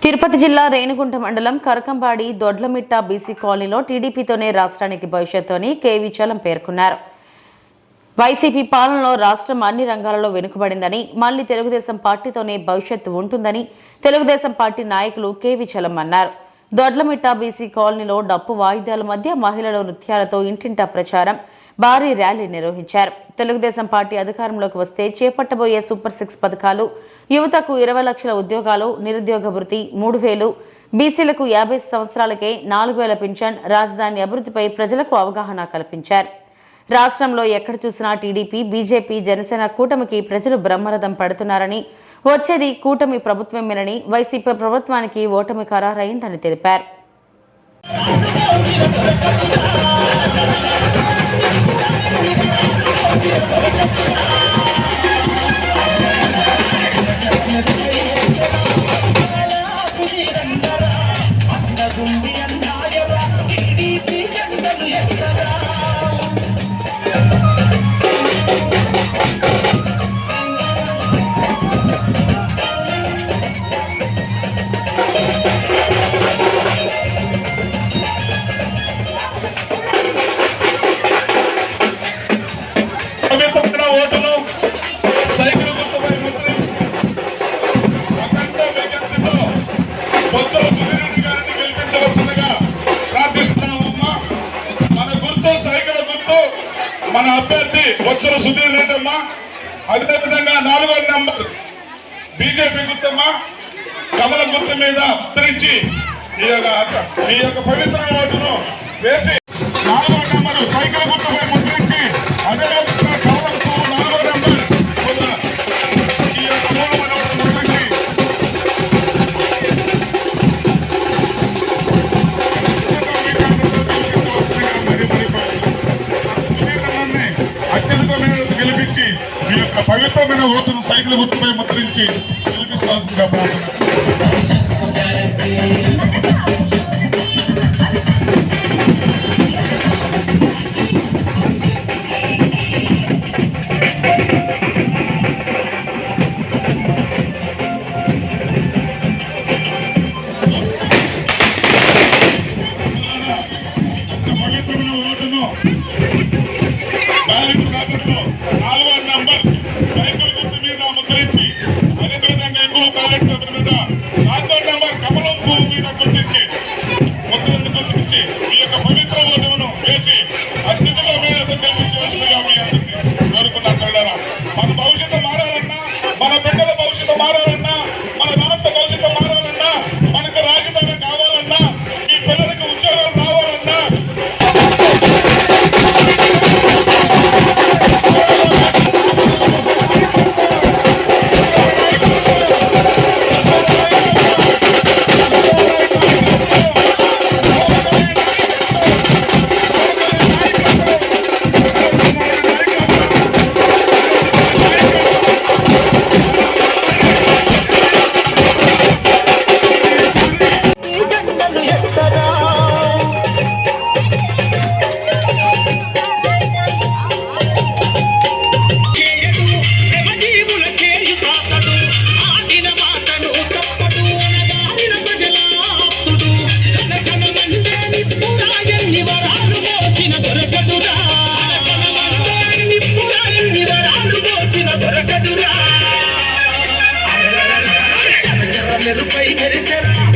తిరుపతి జిల్లా రేణిగుంట మండలం కరకంబాడి దొడ్లమిట్ట బీసీ కాలనీలో టీడీపీతోనే రాష్ట్రానికి భవిష్యత్తు అని కేవీ చలం పేర్కొన్నారు. వైసీపీ పాలనలో రాష్ట్రం అన్ని రంగాలలో వెనుకబడిందని, మళ్లీ తెలుగుదేశం పార్టీతోనే భవిష్యత్తు ఉంటుందని తెలుగుదేశం పార్టీ నాయకులు కేవీ చలం అన్నారు. దొడ్లమిట్ట బీసీ కాలనీలో డప్పు వాయిద్యాల మధ్య మహిళల నృత్యాలతో ఇంటింటా ప్రచారం, భారీ ర్యాలీ నిర్వహించారు. తెలుగుదేశం పార్టీ అధికారంలోకి వస్తే చేపట్టబోయే సూపర్ 6 పథకాలు, యువతకు 20 లక్షల ఉద్యోగాలు, నిరుద్యోగ భృతి 3000, బీసీలకు 50 సంవత్సరాలకే 4000 పింఛన్, రాజధాని అభివృద్ధిపై ప్రజలకు అవగాహన కల్పించారు. రాష్ట్రంలో ఎక్కడ చూసినా టీడీపీ, బీజేపీ, జనసేన కూటమికి ప్రజలు బ్రహ్మరథం పడుతున్నారని, వచ్చేది కూటమి ప్రభుత్వమేనని, వైసీపీ ప్రభుత్వానికి ఓటమి ఖరారైందని తెలిపారు. మన అభ్యర్థి బొత్సల సుధీర్ రెడ్డి అమ్మ, అదేవిధంగా 4వ నెంబర్ బీజేపీ గుర్తమ్మ కమలం గుర్తు మీద ఉత్తరించి ఈ యొక్క పవిత్ర ఓటును వేసి 4వ నెంబర్ సైకిల్ గుర్తుపై ముద్రించి, అదేవిధంగా కమలం 4వ నెంబర్ ఈ యొక్క మూలమైన ఓటును ముద్రించి గెలిపించి మీ యొక్క పవిత్రమైన ఓటును సైకిల్ గుర్తుపై ముద్రించి గెలిపించాల్సిందిగా పవిత్రమైన ఓటును 4వ నెంబర్ సైకిల్ గుర్తు మీద ముద్రించి, అదేవిధంగా ఇంకో బ్యాలెట్ పేపర్ మీద 4వ నెంబర్ కమలం పువ్వు మీద గుర్తించి గుర్తించి ఈ యొక్క పవిత్ర ఓటును వేసి అత్యధిక మేరకు గెలిపించవలసిందిగా మీ అందరికీ కోరుకున్నాను. మన భవిష్యత్తు మారాలన్నా, మన బిడ్డల భవిష్యత్తు మారాలన్నా, మన రాష్ట్ర భవిష్యత్తు మారాలన్నా, మనకు రాజధాని కావాలన్నా, ఈ పిల్లలకు ఉద్యోగాలు రావాలన్నా మెరుపై మెరిసెరా